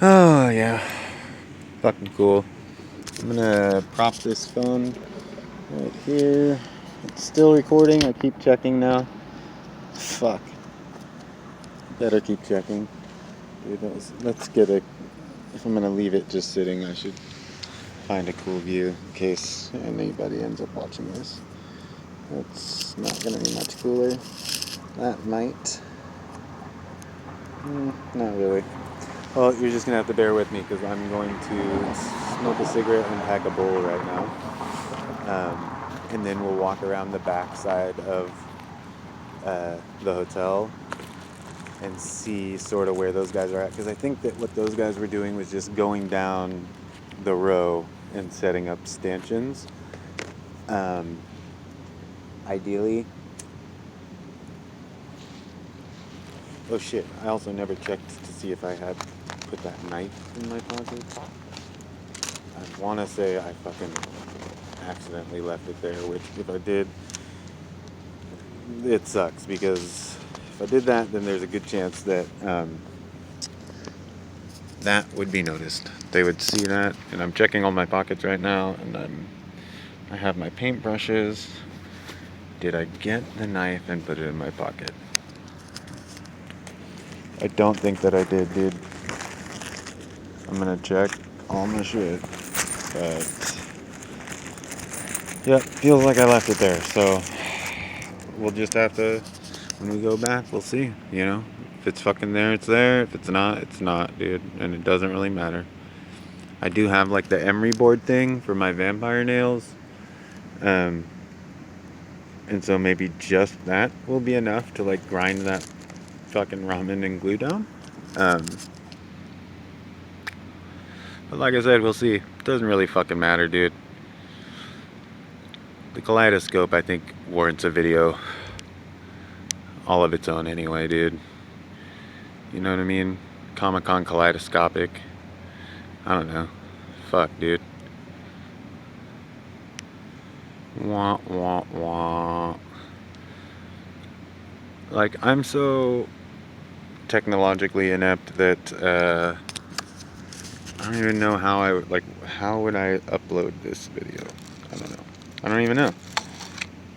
Oh, yeah. Fucking cool. I'm gonna prop this phone right here. It's still recording. I keep checking now. Fuck. Better keep checking. Dude, let's get a. If I'm gonna leave it just sitting, I should find a cool view in case anybody ends up watching this. That's not gonna be much cooler. That might. Not really. Well, you're just gonna have to bear with me because I'm going to smoke a cigarette and pack a bowl right now. And then we'll walk around the back side of the hotel and see sort of where those guys are at. Because I think that what those guys were doing was just going down the row and setting up stanchions. Ideally. Oh shit, I also never checked to see if I had put that knife in my pocket. I want to say I fucking accidentally left it there, which if I did, it sucks because if I did that, then there's a good chance that that would be noticed. They would see that, and I'm checking all my pockets right now, and I have my paintbrushes. Did I get the knife and put it in my pocket? I don't think that I did, dude. I'm gonna check all my shit, but yep, feels like I left it there, so we'll just have to, when we go back, we'll see, you know? If it's fucking there, it's there. If it's not, it's not, dude. And it doesn't really matter. I do have, like, the emery board thing for my vampire nails. And so maybe just that will be enough to, like, grind that fucking ramen and glue down. But like I said, we'll see. It doesn't really fucking matter, dude. The Kaleidoscope, I think, warrants a video all of its own anyway, dude. You know what I mean? Comic-Con kaleidoscopic. I don't know. Fuck, dude. Wah, wah, wah. Like, I'm so technologically inept that, I don't even know how I would, like, how would I upload this video? I don't know. I don't even know.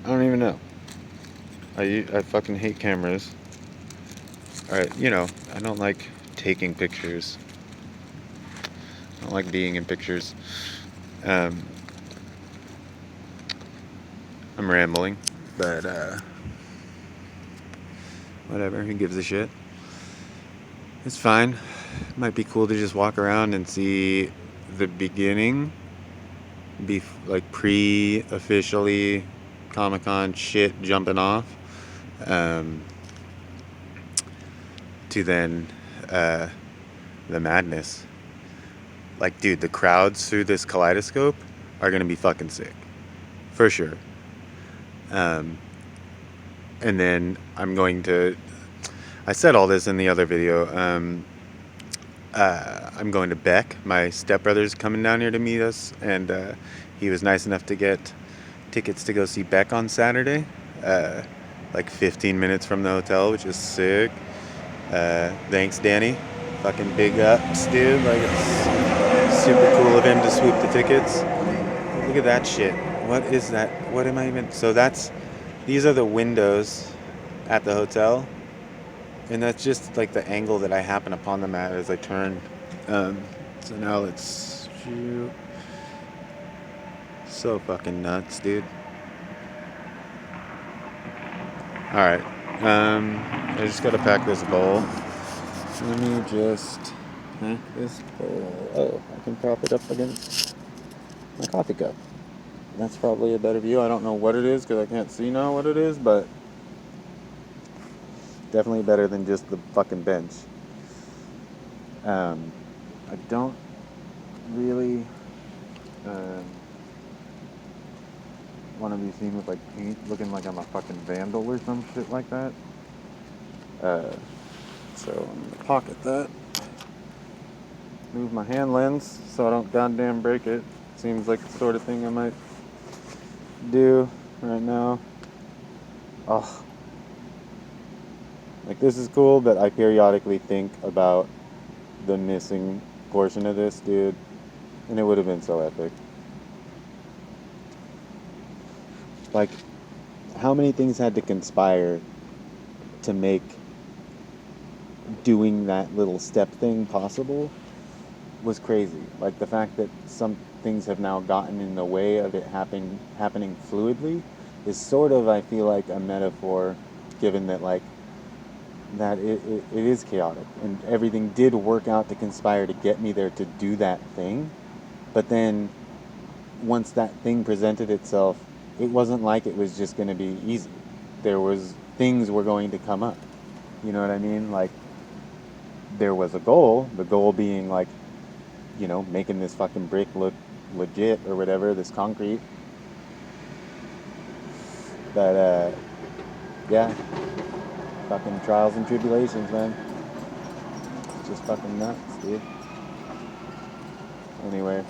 I don't even know. I fucking hate cameras. Alright, you know, I don't like taking pictures. I don't like being in pictures. I'm rambling, but, whatever, who gives a shit? It's fine. Might be cool to just walk around and see the beginning, be like pre-officially Comic-Con shit jumping off, to then the madness. Like, dude, the crowds through this Kaleidoscope are gonna be fucking sick, for sure. And then I'm going to. I said all this in the other video. I'm going to Beck. My stepbrother's coming down here to meet us, and he was nice enough to get tickets to go see Beck on Saturday, like 15 minutes from the hotel, which is sick. Thanks, Danny. Fucking big ups, dude. Like, it's super cool of him to swoop the tickets. Look at that shit. What is that? What am I even? So these are the windows at the hotel. And that's just like the angle that I happen upon them at as I turn. So now let's shoot. So fucking nuts, dude. Alright. I just gotta pack this bowl. Let me just pack this bowl. Oh, I can prop it up against my coffee cup. That's probably a better view. I don't know what it is because I can't see now what it is, but definitely better than just the fucking bench. I don't really want to be seen with like paint looking like I'm a fucking vandal or some shit like that. So I'm gonna pocket that. Move my hand lens so I don't goddamn break it. Seems like the sort of thing I might do right now. Oh. Like, this is cool, but I periodically think about the missing portion of this, dude, and it would have been so epic. Like, how many things had to conspire to make doing that little step thing possible was crazy. Like, the fact that some things have now gotten in the way of it happening fluidly is sort of, I feel like, a metaphor, given that, like, that it is chaotic and everything did work out to conspire to get me there to do that thing. But then once that thing presented itself, it wasn't like it was just going to be easy. There was things were going to come up. You know what I mean? Like, there was a goal, the goal being, like, you know, making this fucking brick look legit or whatever, this concrete. But yeah, fucking trials and tribulations, man. It's just fucking nuts, dude. Anyway,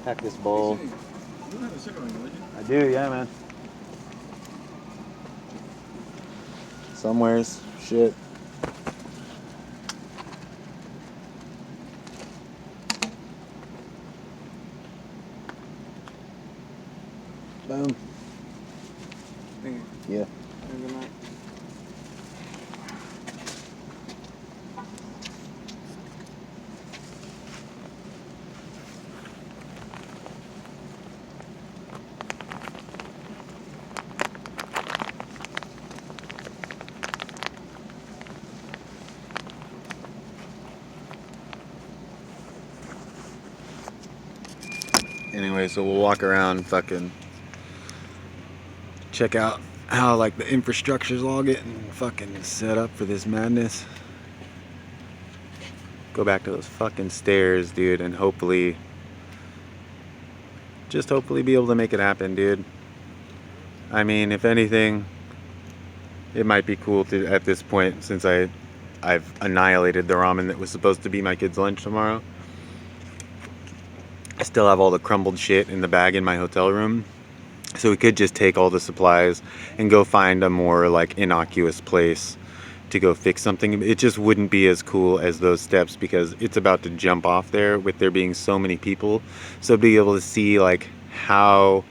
pack this bowl. You don't have a cigarette, do you? I do, yeah, man. Somewheres, shit. Boom. Thank you. Yeah. Have a good night. Anyway, so we'll walk around, fucking check out how, like, the infrastructure's all getting fucking set up for this madness. Go back to those fucking stairs, dude, and hopefully, just hopefully be able to make it happen, dude. I mean, if anything, it might be cool to, at this point, since I've annihilated the ramen that was supposed to be my kid's lunch tomorrow. I still have all the crumbled shit in the bag in my hotel room. So we could just take all the supplies and go find a more, like, innocuous place to go fix something. It just wouldn't be as cool as those steps because it's about to jump off there with there being so many people. So be able to see, like, how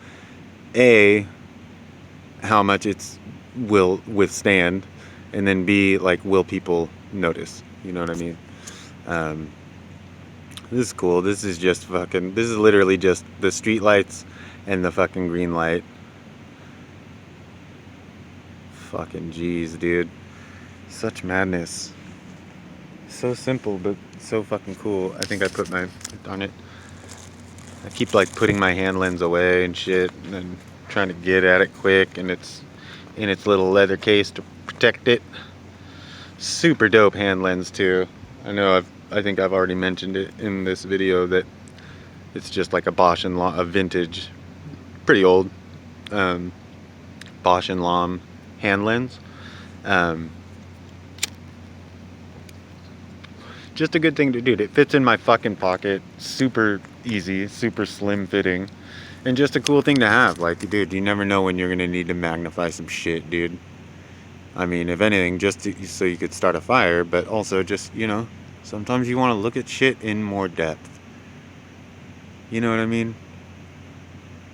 much it's will withstand, and then B, like, will people notice? You know what I mean? This is cool. This is just fucking, this is literally just the street lights and the fucking green light. Fucking jeez, dude. Such madness. So simple, but so fucking cool. I think I put my, darn it. I keep, like, putting my hand lens away and shit, and then trying to get at it quick, and it's in its little leather case to protect it. Super dope hand lens too. I think I've already mentioned it in this video that it's just like a Bosch and Lomb, a vintage, pretty old Bosch and Lomb hand lens. Just a good thing to do. It fits in my fucking pocket. Super easy, super slim fitting, and just a cool thing to have. Like, dude, you never know when you're gonna need to magnify some shit, dude. I mean, if anything, just so you could start a fire, but also just, you know, sometimes you want to look at shit in more depth. You know what I mean?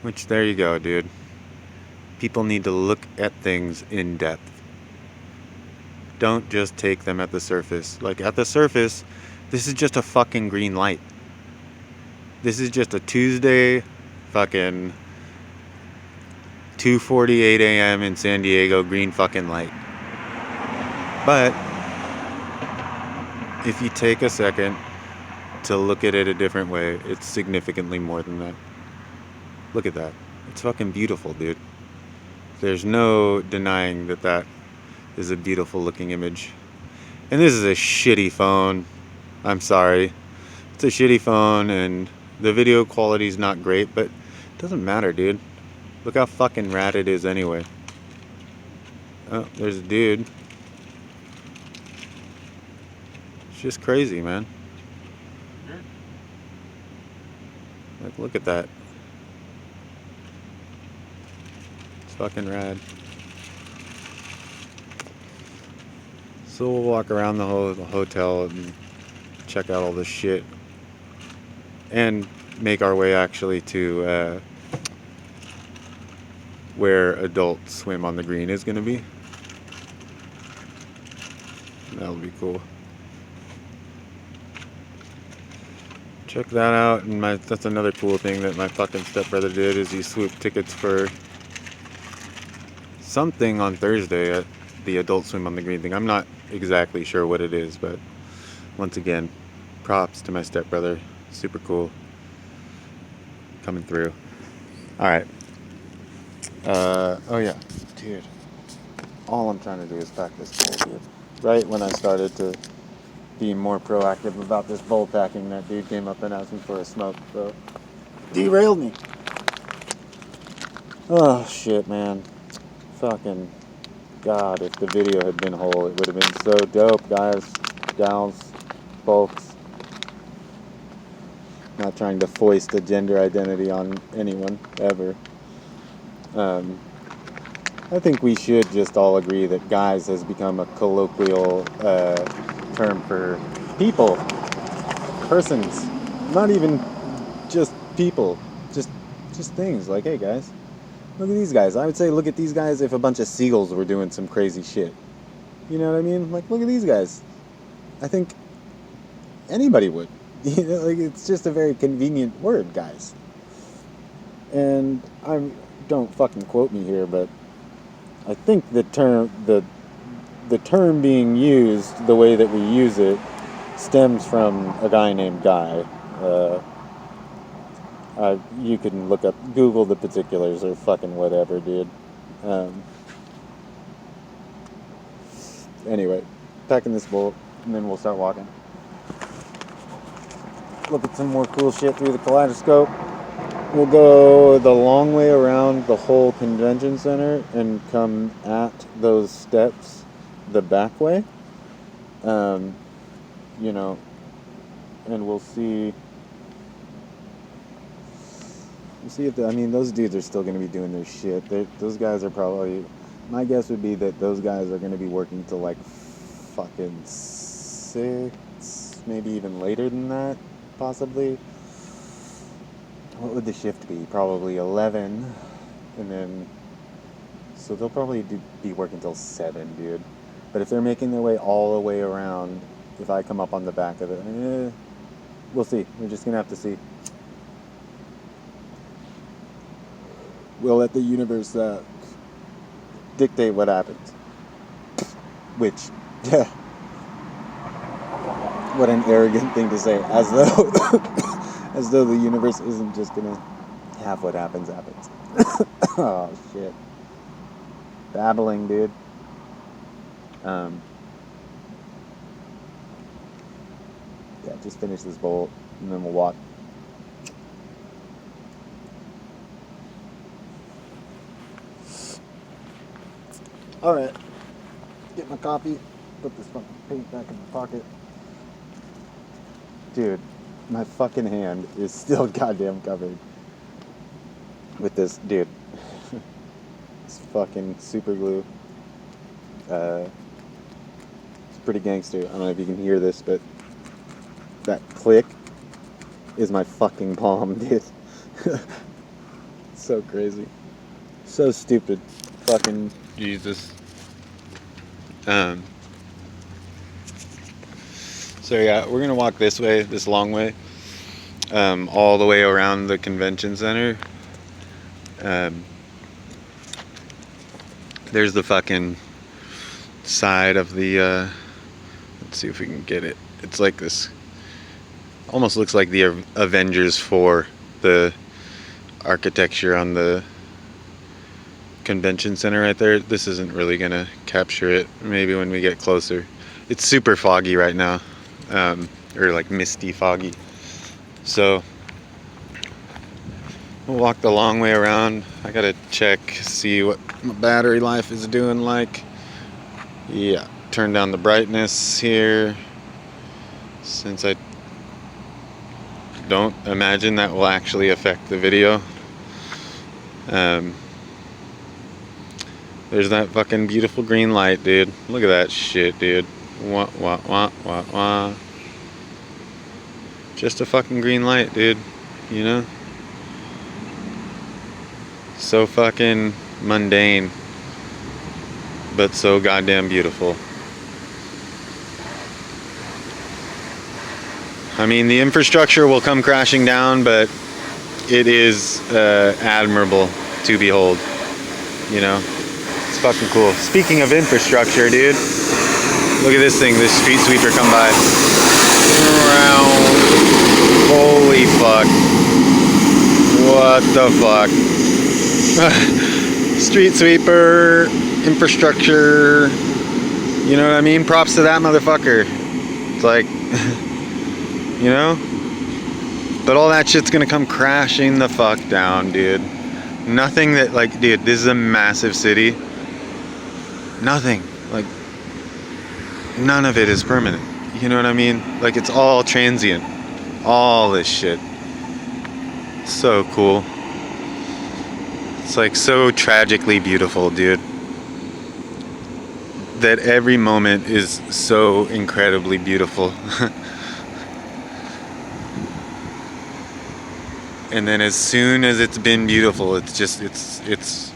Which, there you go, dude. People need to look at things in depth. Don't just take them at the surface. Like, at the surface, this is just a fucking green light. This is just a Tuesday fucking 2:48 a.m. in San Diego green fucking light. But if you take a second to look at it a different way, it's significantly more than that. Look at that. It's fucking beautiful, dude. There's no denying that that is a beautiful looking image. And this is a shitty phone. I'm sorry. It's a shitty phone and the video quality is not great, but it doesn't matter, dude. Look how fucking rad it is anyway. Oh, there's a dude. It's just crazy, man. Like, look at that. It's fucking rad. So we'll walk around the whole hotel and check out all this shit, and make our way actually to where Adult Swim on the Green is going to be. That'll be cool. Check that out. And that's another cool thing that my fucking stepbrother did, is he swooped tickets for something on Thursday at the Adult Swim on the Green thing. I'm not exactly sure what it is, but once again, props to my stepbrother. Super cool. Coming through. Alright. Oh yeah. Dude. All I'm trying to do is pack this bowl, dude. Right when I started to be more proactive about this bowl packing, that dude came up and asked me for a smoke, bro. Derailed me. Oh shit, man. Fucking God, if the video had been whole, it would have been so dope, guys, gals, folks. Not trying to foist a gender identity on anyone, ever. I think we should just all agree that guys has become a colloquial term for people, persons, not even just people, just things. Like, hey guys, look at these guys. I would say look at these guys if a bunch of seagulls were doing some crazy shit. You know what I mean? Like, look at these guys. I think anybody would. You know, like, it's just a very convenient word, guys. And don't fucking quote me here, but I think the term being used, the way that we use it, stems from a guy named Guy. You can look up, Google the particulars or fucking whatever, dude. Anyway, packing this bowl, and then we'll start walking. Look at some more cool shit through the Kaleidoscope. We'll go the long way around the whole convention center and come at those steps the back way. You know, and we'll see if those dudes are still going to be doing their shit. Those guys are probably, my guess would be that those guys are going to be working till like fucking 6, maybe even later than that, possibly. What would the shift be? Probably 11, and then, so they'll probably be working till 7, dude. But if they're making their way all the way around, if I come up on the back of it, we'll see. We're just gonna have to see. We'll let the universe dictate what happens. Which, what an arrogant thing to say, as though the universe isn't just gonna have what happens. Oh shit. Babbling, dude. Yeah, just finish this bowl and then we'll walk. Alright. Get my coffee. Put this fucking paint back in my pocket. Dude, my fucking hand is still goddamn covered with this, dude. It's fucking super glue. It's pretty gangster. I don't know if you can hear this, but that click is my fucking palm, dude. So crazy. So stupid. Fucking Jesus. So yeah, we're gonna walk this way, this long way, all the way around the convention center. There's the fucking side of the, let's see if we can get it. It's like this, almost looks like the Avengers 4, the architecture on the convention center right there. This isn't really gonna capture it, maybe when we get closer. It's super foggy right now, or like misty foggy. So we'll walk the long way around. I gotta check, see what my battery life is doing like. Yeah, turn down the brightness here, since I don't imagine that will actually affect the video. There's that fucking beautiful green light, dude. Look at that shit, dude. Wah, wah, wah, wah, wah. Just a fucking green light, dude. You know? So fucking mundane, but so goddamn beautiful. I mean, the infrastructure will come crashing down, but it is admirable to behold. You know? It's fucking cool. Speaking of infrastructure, dude, look at this thing, this street sweeper come by. Holy fuck. What the fuck? Street sweeper, infrastructure, you know what I mean? Props to that motherfucker. It's like, you know? But all that shit's gonna come crashing the fuck down, dude. Nothing that, like, dude, this is a massive city. Nothing, like, none of it is permanent. You know what I mean? Like, it's all transient. All this shit. So cool. It's like so tragically beautiful, dude. That every moment is so incredibly beautiful. And then as soon as it's been beautiful, it's just, it's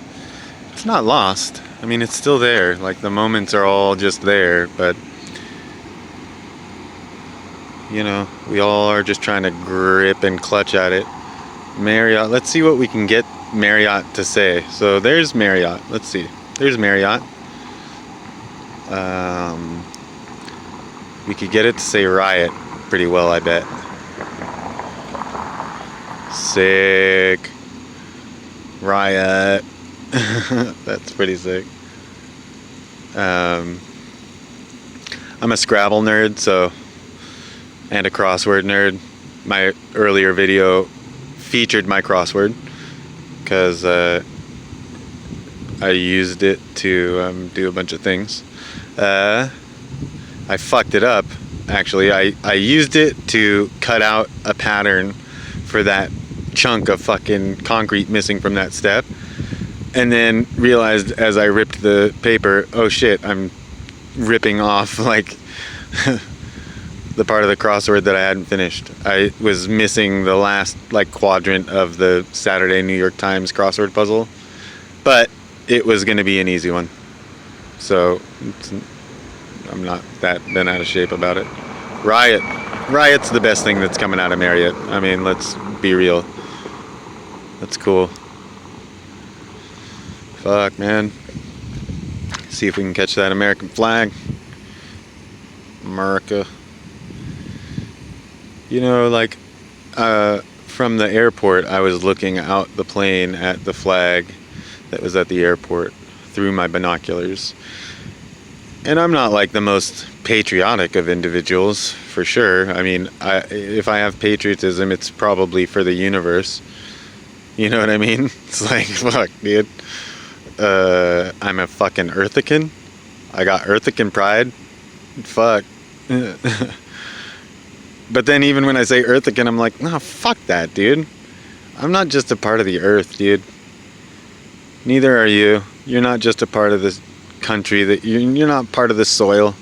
not lost. I mean, it's still there. Like, the moments are all just there, but you know, we all are just trying to grip and clutch at it. Marriott, let's see what we can get Marriott to say. So there's Marriott. Let's see. There's Marriott. We could get it to say riot pretty well, I bet. Sick. Riot. That's pretty sick. I'm a Scrabble nerd, so, and a crossword nerd. My earlier video featured my crossword because I used it to do a bunch of things. I fucked it up, actually. I used it to cut out a pattern for that chunk of fucking concrete missing from that step, and then realized as I ripped the paper, oh shit, I'm ripping off like the part of the crossword that I hadn't finished. I was missing the last like quadrant of the Saturday New York Times crossword puzzle, but it was going to be an easy one, so I'm not that bent out of shape about it. Riot's the best thing that's coming out of Marriott. I mean, let's be real. That's cool. Fuck, man. See if we can catch that American flag. America. You know, like, from the airport, I was looking out the plane at the flag that was at the airport through my binoculars. And I'm not like the most patriotic of individuals, for sure. I mean, if I have patriotism, it's probably for the universe. You know what I mean? It's like, fuck, dude. I'm a fucking Earthican. I got Earthican pride. Fuck. But then even when I say Earthican, I'm like, no, fuck that, dude. I'm not just a part of the earth, dude. Neither are you. You're not just a part of this country, that you're not part of the soil.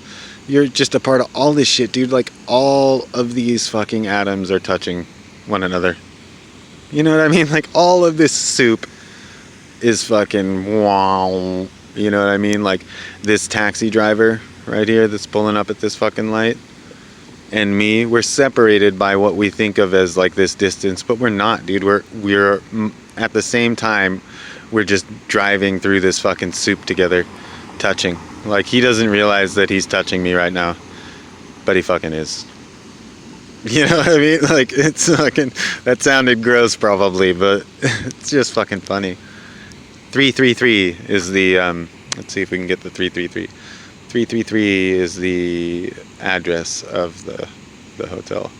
You're just a part of all this shit, dude. Like, all of these fucking atoms are touching one another. You know what I mean? Like, all of this soup is fucking wow. You know what I mean? Like, this taxi driver right here that's pulling up at this fucking light and me, we're separated by what we think of as like this distance, but we're not, dude. We're at the same time, we're just driving through this fucking soup together, touching. Like, he doesn't realize that he's touching me right now, but he fucking is. You know what I mean? Like, it's fucking, that sounded gross probably, but it's just fucking funny. 333 is the, let's see if we can get the 333. 333 is the address of the hotel.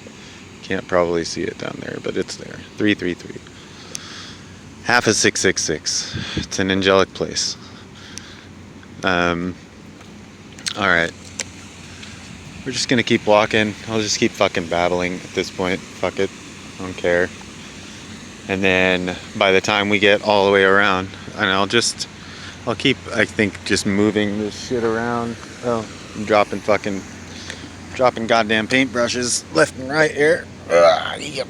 Can't probably see it down there, but it's there. 333. Half of 666. It's an angelic place. Alright. We're just gonna keep walking. I'll just keep fucking babbling at this point. Fuck it. I don't care. And then by the time we get all the way around, and I'll keep, I think, just moving this shit around. Oh, I'm dropping goddamn paintbrushes left and right here. Yep.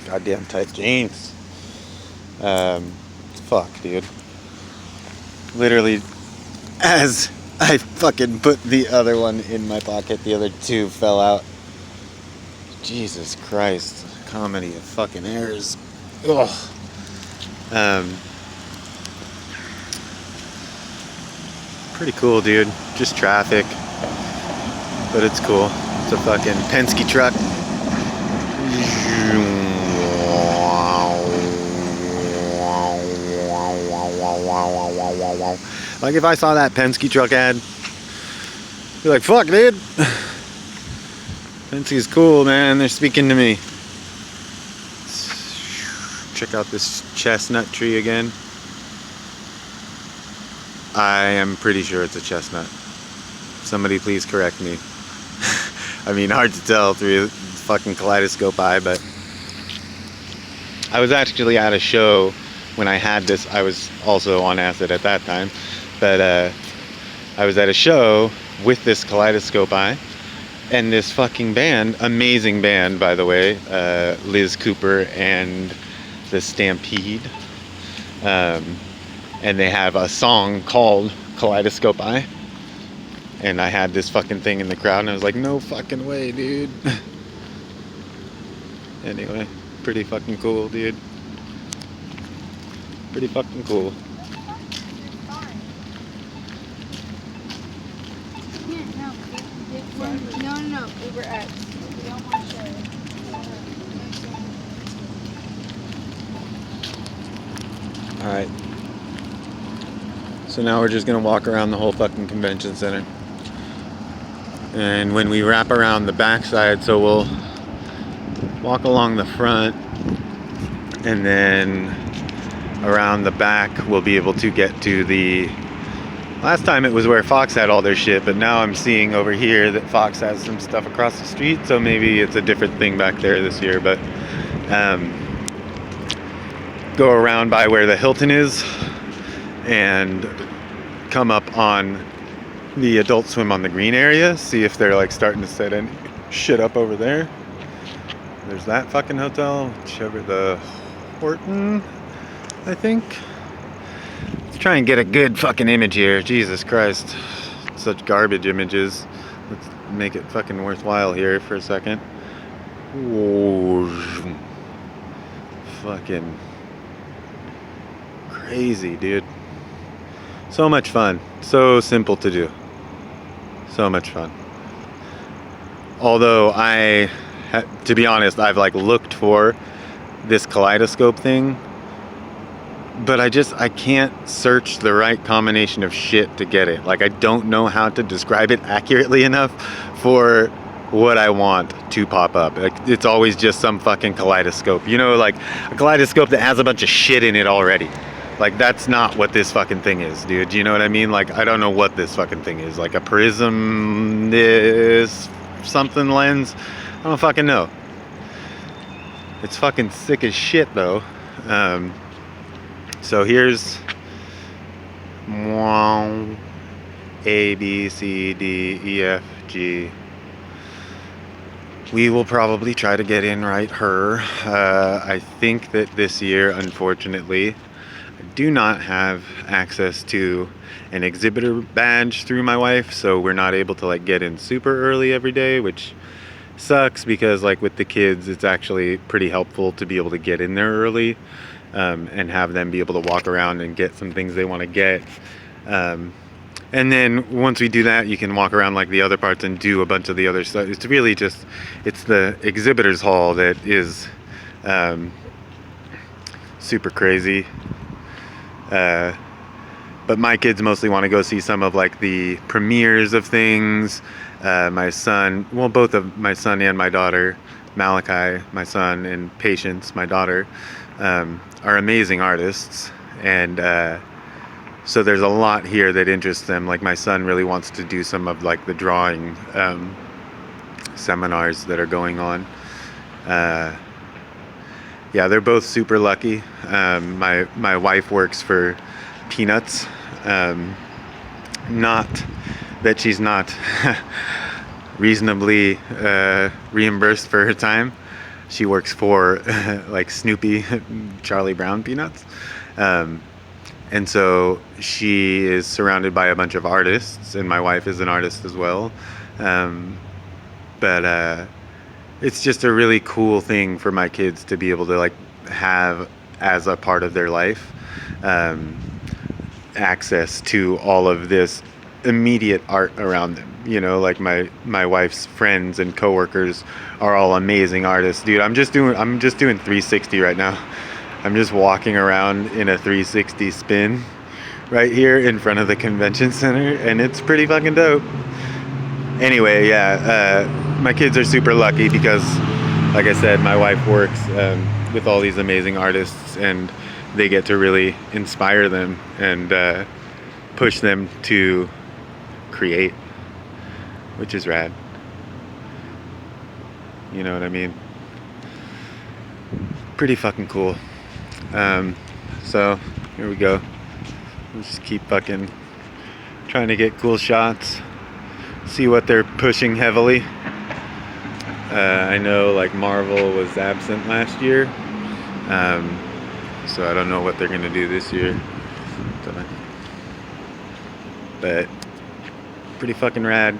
Goddamn tight jeans. Fuck, dude. Literally, as I fucking put the other one in my pocket, the other two fell out. Jesus Christ. Comedy of fucking errors. Ugh. Pretty cool, dude. Just traffic. But it's cool. It's a fucking Penske truck. Like if I saw that Penske truck ad, I'd be like, fuck, dude. Penske's cool, man. They're speaking to me. Check out this chestnut tree again. I am pretty sure it's a chestnut. Somebody please correct me. I mean, hard to tell through the fucking kaleidoscope eye, but I was actually at a show when I had this. I was also on acid at that time, but I was at a show with this kaleidoscope eye and this fucking band, amazing band, by the way, Liz Cooper and the Stampede, and they have a song called Kaleidoscope Eye. And I had this fucking thing in the crowd, and I was like, no fucking way, dude. Anyway, pretty fucking cool, dude. Pretty fucking cool. No, Uber X. We don't want to share it. Alright. So now we're just gonna walk around the whole fucking convention center. And when we wrap around the backside, so we'll walk along the front, and then around the back we'll be able to get to the... Last time it was where Fox had all their shit, but now I'm seeing over here that Fox has some stuff across the street, so maybe it's a different thing back there this year, but go around by where the Hilton is and come up on the Adult Swim on the Green area, see if they're like starting to set any shit up over there. There's that fucking hotel, whichever, the Horton, I think. Let's try and get a good fucking image here. Jesus Christ, such garbage images. Let's make it fucking worthwhile here for a second. Whoa. Fucking crazy, dude. So much fun. So simple to do. So much fun. Although to be honest, I've like looked for this kaleidoscope thing, but I can't search the right combination of shit to get it. Like I don't know how to describe it accurately enough for what I want to pop up. Like it's always just some fucking kaleidoscope. You know, like a kaleidoscope that has a bunch of shit in it already. Like, that's not what this fucking thing is, dude. You know what I mean? Like, I don't know what this fucking thing is. Like a prism, this something lens. I don't fucking know. It's fucking sick as shit, though. So here's A, B, C, D, E, F, G. We will probably try to get in right her. I think that this year, unfortunately, do not have access to an exhibitor badge through my wife, so we're not able to like get in super early every day, which sucks because like with the kids it's actually pretty helpful to be able to get in there early, and have them be able to walk around and get some things they want to get, and then once we do that you can walk around like the other parts and do a bunch of the other stuff. It's really just, it's the exhibitors hall that is super crazy. But my kids mostly want to go see some of like the premieres of things. My son, well, both of my son and my daughter, Malachi, my son, and Patience, my daughter, are amazing artists. And so there's a lot here that interests them. Like my son really wants to do some of like the drawing seminars that are going on. Yeah, they're both super lucky. My wife works for Peanuts. Not that she's not reasonably reimbursed for her time. She works for like Snoopy, Charlie Brown Peanuts. And so she is surrounded by a bunch of artists, and my wife is an artist as well. But it's just a really cool thing for my kids to be able to like have as a part of their life, access to all of this immediate art around them. You know, like my wife's friends and coworkers are all amazing artists, dude. I'm just doing 360 right now. I'm just walking around in a 360 spin right here in front of the convention center, and it's pretty fucking dope. Anyway, yeah, my kids are super lucky because, like I said, my wife works with all these amazing artists, and they get to really inspire them and push them to create, which is rad. You know what I mean? Pretty fucking cool. So here we go. We'll just keep fucking trying to get cool shots. See what they're pushing heavily. I know like Marvel was absent last year. So I don't know what they're gonna do this year. But pretty fucking rad.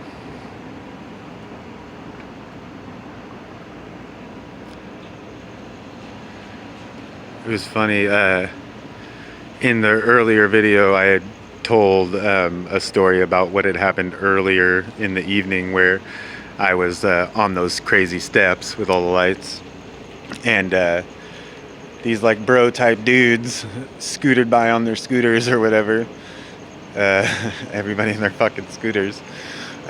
It was funny, in the earlier video I had told a story about what had happened earlier in the evening where I was on those crazy steps with all the lights, and these like bro type dudes scooted by on their scooters or whatever. Everybody in their fucking scooters.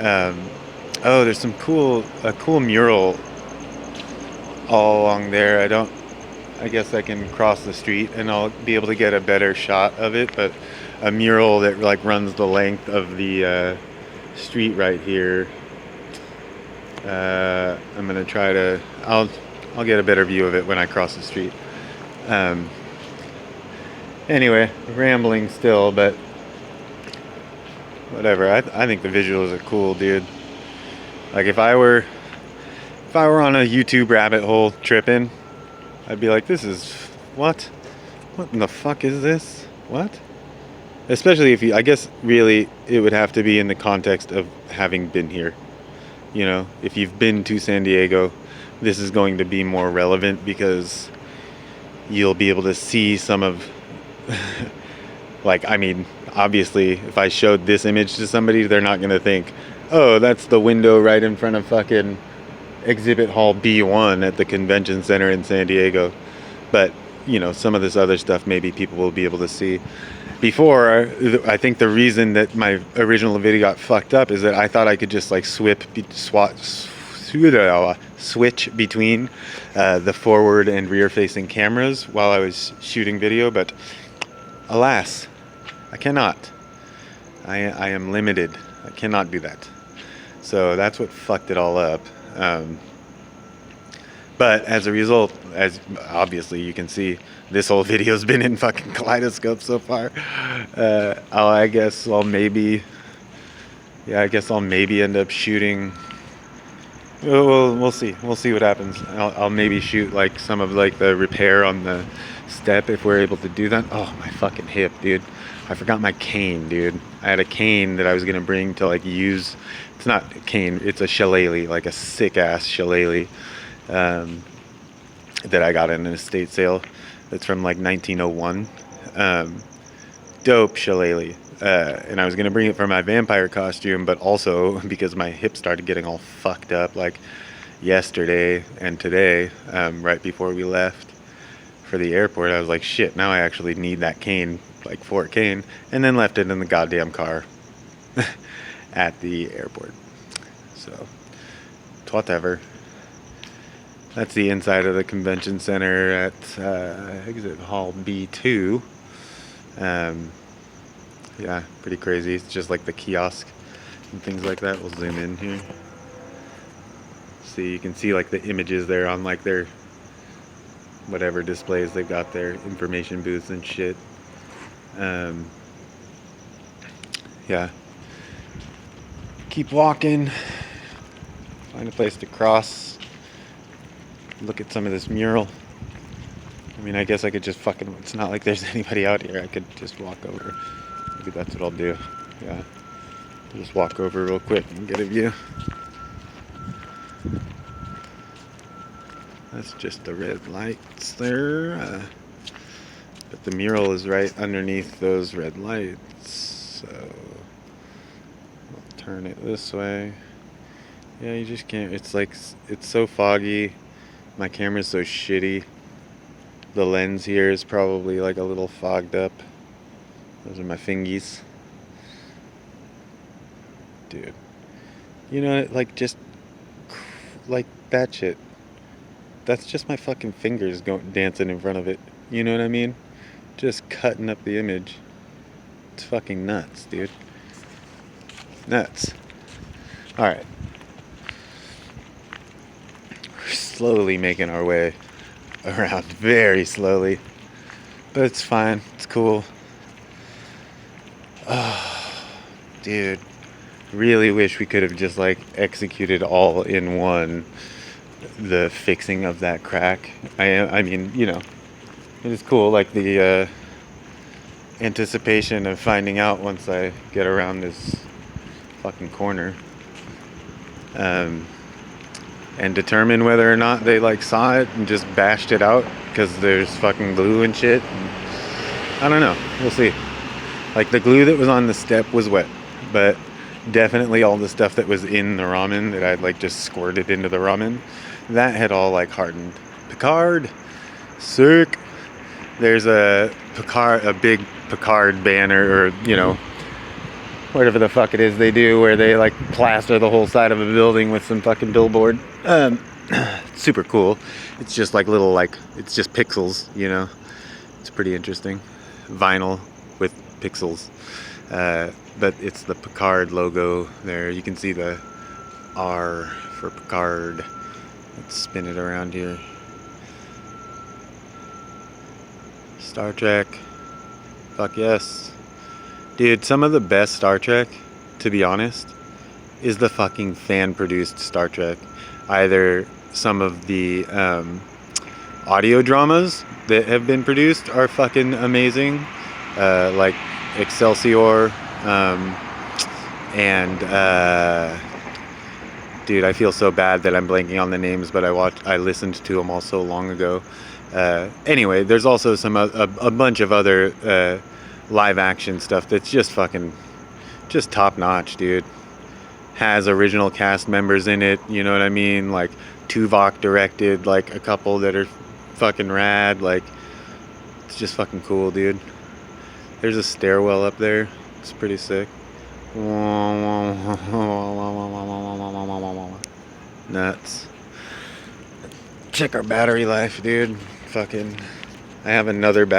Oh, there's a cool mural all along there. I guess I can cross the street and I'll be able to get a better shot of it, but a mural that like runs the length of the street right here. I'm gonna try to, I'll get a better view of it when I cross the street. Anyway, rambling still, but whatever. I think the visuals are cool, dude. Like if I were on a YouTube rabbit hole tripping, I'd be like, this is, what in the fuck is this? What? Especially if I guess really it would have to be in the context of having been here. You know, if you've been to San Diego, this is going to be more relevant because you'll be able to see some of, like, I mean, obviously, if I showed this image to somebody, they're not going to think, oh, that's the window right in front of fucking Exhibit Hall B1 at the convention center in San Diego. But, you know, some of this other stuff maybe people will be able to see. Before, I think the reason that my original video got fucked up is that I thought I could just like switch between the forward and rear facing cameras while I was shooting video, but alas, I cannot. I am limited. I cannot do that. So that's what fucked it all up. But as a result, as obviously you can see, this whole video's been in fucking Kaleidoscope so far. I guess I'll maybe end up shooting. We'll see. We'll see what happens. I'll maybe shoot like some of like the repair on the step if we're able to do that. Oh, my fucking hip, dude. I forgot my cane, dude. I had a cane that I was gonna bring to like use. It's not a cane. It's a shillelagh, like a sick ass shillelagh. That I got in an estate sale. It's from like 1901. Dope shillelagh. And I was gonna bring it for my vampire costume, but also because my hip started getting all fucked up like yesterday and today, right before we left for the airport. I was like, shit, now I actually need that cane, like Fort Cane, and then left it in the goddamn car at the airport. So, whatever. That's the inside of the convention center at Exhibit Hall B2. Yeah, pretty crazy. It's just like the kiosk and things like that. We'll zoom in here. See, you can see like the images there on like their whatever displays they've got there, information booths and shit. Yeah. Keep walking. Find a place to cross. Look at some of this mural. I mean, I guess I could just fucking... It's not like there's anybody out here. I could just walk over. Maybe that's what I'll do. Yeah. Just walk over real quick and get a view. That's just the red lights there. But the mural is right underneath those red lights. So... I'll turn it this way. Yeah, you just can't... It's like... It's so foggy. My camera's so shitty. The lens here is probably like a little fogged up. Those are my fingies. Dude. You know, like just like that shit. That's just my fucking fingers going dancing in front of it. You know what I mean? Just cutting up the image. It's fucking nuts, dude. Nuts. Alright. We're slowly making our way around, very slowly, but it's fine, it's cool. Oh, dude, really wish we could have just like executed all in one the fixing of that crack. I mean, you know, it is cool, like the anticipation of finding out once I get around this fucking corner. And determine whether or not they like saw it and just bashed it out because there's fucking glue and shit. I don't know. We'll see. Like the glue that was on the step was wet, but definitely all the stuff that was in the ramen that I'd like just squirted into the ramen, that had all like hardened. Picard, sick. There's a big Picard banner, or you know, whatever the fuck it is they do, where they like plaster the whole side of a building with some fucking billboard. Super cool. It's just like little, like, it's just pixels, you know. It's pretty interesting. Vinyl with pixels. But it's the Picard logo there. You can see the R for Picard. Let's spin it around here. Star Trek. Fuck yes. Dude, some of the best Star Trek, to be honest, is the fucking fan-produced Star Trek. Either some of the audio dramas that have been produced are fucking amazing, like Excelsior, and dude, I feel so bad that I'm blanking on the names, but I listened to them all so long ago. Anyway, there's also a bunch of other live action stuff that's just fucking just top notch, dude. Has original cast members in it, you know what I mean? Like Tuvok directed like a couple that are fucking rad. Like it's just fucking cool, dude. There's a stairwell up there. It's pretty sick. Nuts. Check our battery life, dude. Fucking I have another battery